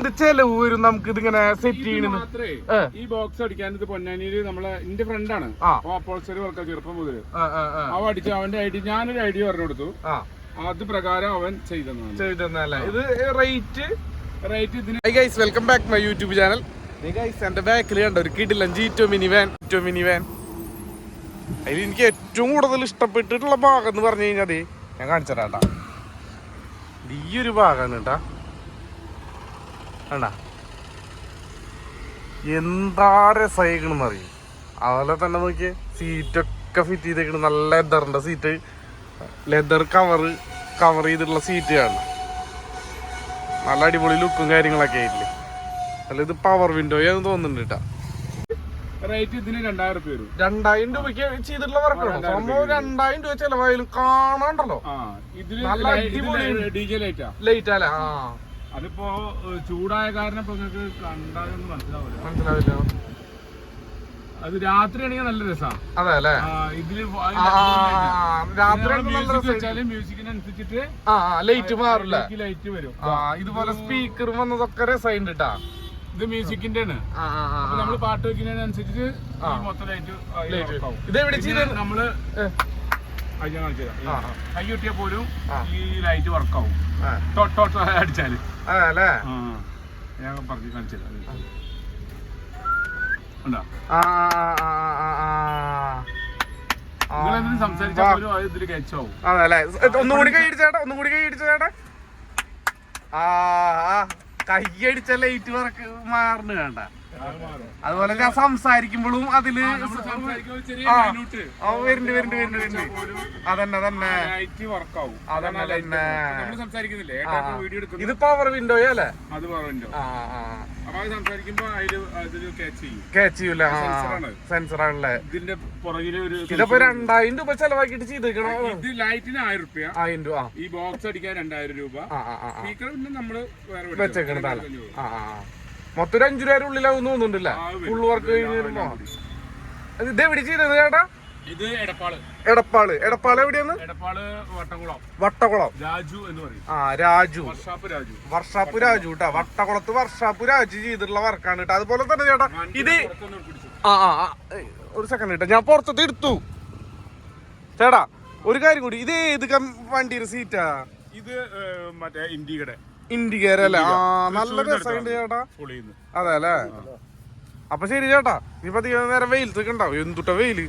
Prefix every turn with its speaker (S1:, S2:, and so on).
S1: എന്ത് ചെലവ് വരും നമുക്ക് ഇതിങ്ങനെ സെറ്റ് ചെയ്യണത്?
S2: ഈ ബോക്സ് അടിക്കാൻ ഇത് പൊന്നാനിയില് നമ്മളെ എന്റെ ഫ്രണ്ടാണ് അപ്പോൾസറി വർക്ക് ചെറുപ്പം മുതൽ അവൻ അടിച്ച് അവന്റെ ഐഡിയ ഞാനൊരു ഐഡിയ പറഞ്ഞു കൊടുത്തു. അത് പ്രകാരം അവൻ ചെയ്തെന്നല്ലേ. ഇത് റേറ്റ് ഇതിന്.
S1: Welcome back my YouTube channel. എന്റെ ബാക്കിൽ കണ്ട ഒരു കിടിലൻ G2 മിനി വാൻ. അതിൽ എനിക്ക് ഏറ്റവും കൂടുതൽ ഇഷ്ടപ്പെട്ടിട്ടുള്ള ഭാഗം എന്ന് പറഞ്ഞു കഴിഞ്ഞാൽ അത് ഞാൻ കാണിച്ചതാട്ടാ. ഈ ഒരു ഭാഗമാണ് കേട്ടാ. വേണ്ട എന്താ രസമായിക്കണെന്ന് അറിയും. അതുപോലെ തന്നെ നോക്കിയേ സീറ്റൊക്കെ ഫിറ്റ് ചെയ്തേക്കണ്. നല്ല ലെതറിന്റെ സീറ്റ്, ലെതർ കവർ ചെയ്തിട്ടുള്ള സീറ്റ് കാണണം. നല്ല അടിപൊളി ലുക്കും കാര്യങ്ങളൊക്കെ ആയിട്ടില്ലേ. അല്ല ഇത് പവർ വിൻഡോയാന്ന് തോന്നുന്നുണ്ട് കേട്ടാ.
S2: റേറ്റ് ഇതിന് 2000 വരും.
S1: 2000 രൂപയ്ക്ക് ചെയ്തിട്ടുള്ള വർക്കാണോ സംഭവം? 2000 രൂപ ചെലവായാലും കാണാണ്ടല്ലോ. നല്ല അടിപൊളി ലൈറ്റ് അല്ലേ.
S2: അതിപ്പോ ചൂടായ കാരണം ഇപ്പൊ നിങ്ങൾക്ക് കണ്ടാലൊന്നും മനസ്സിലാവില്ല. അത് രാത്രിയാണെങ്കിൽ നല്ല രസമാണ്.
S1: അതെ അല്ലേ.
S2: ഇതില്
S1: രാത്രി
S2: മ്യൂസിക്കിനനുസരിച്ചിട്ട്
S1: ലൈറ്റ് മാറില്ല,
S2: ലൈറ്റ് വരും.
S1: ഇതുപോലെ സ്പീക്കർ വന്നതൊക്കെ രസമുണ്ട് കേട്ടാ.
S2: ഇത് മ്യൂസിക്കിന്റെ ആണ്. നമ്മള് പാട്ട് വെക്കുന്നതിനനുസരിച്ച് മൊത്തം ലൈറ്റ്.
S1: ഇത് എവിടെ ചെയ്ത്
S2: നമ്മള് കൈ കിട്ടിയാ പോലും ഈ ലൈറ്റ് വർക്കാവും അടിച്ചാല്.
S1: അല്ലേ
S2: ഞാൻ പറഞ്ഞു കാണിച്ചത്. നിങ്ങളെന്തിനും സംസാരിച്ചാൽ പോലും അത് ഇതില് കയച്ചാവും.
S1: അതല്ലേ. ഒന്നുകൂടി കൈ അടിച്ചേട്ടാ. കൈയടിച്ച ലൈറ്റ് വർക്ക് മാറുന്നു വേണ്ട. അതുപോലെ ഞാൻ സംസാരിക്കുമ്പോഴും അതില് വരുന്നുണ്ട്. അതന്നെ ഇത് പവർ വിൻഡോയോ അല്ലേ?
S2: അത് പവർ വിൻഡോ.
S1: ക്യാച്ച് ചെയ്യൂല. സെൻസറാണല്ലേ.
S2: ഇതിന്റെ പുറകില് ഒരു
S1: ഇതിപ്പോ 2000 രൂപ ചെലവാക്കിട്ട് ചെയ്തേക്കണോ?
S2: ഇത് ലൈറ്റിന് 1000 രൂപ. ഈ ബോക്സ് അടിക്കാൻ 2000 രൂപ. സ്പീക്കർ പിന്നെ നമ്മള്
S1: വെച്ചേക്കണ. മൊത്തം ഒരു 5 രൂപ ഉള്ളിലാവും തോന്നുന്നുണ്ടല്ലേ ഫുള്ള് വർക്ക് കഴിഞ്ഞിരുന്നോ? ഇത് എവിടെ ചെയ്തത് ചേട്ടാ?
S2: ഇത് എടപ്പാള്
S1: എവിടെയാണ്? വട്ടക്കുളം
S2: രാജു എന്ന് പറയും.
S1: രാജു
S2: വർഷാപ്പ്
S1: രാജു കേട്ടാ. വട്ടക്കുളത്ത് വർഷാപ്പ് രാജു ചെയ്തിട്ടുള്ള വർക്കാണ് കേട്ടോ. അതുപോലെ തന്നെ ചേട്ടാ ഇത് ഒരു സെക്കൻഡ് കേട്ടോ, ഞാൻ പുറത്തത്തെ എടുത്തു ചേട്ടാ. ഒരു കാര്യം കൂടി, ഇത് ഏത് വണ്ടിയുടെ സീറ്റാ?
S2: ഇത് മറ്റേ
S1: ഇൻഡിഗേര അല്ലേ? നല്ല രസമുണ്ട് ചേട്ടാ. അതെ അല്ലേ. അപ്പൊ ശരി ചേട്ടാ, ഇപ്പൊ നേരം വെയിലത്തൊക്കെ ഉണ്ടാവും. എന്തുട്ട വെയില്.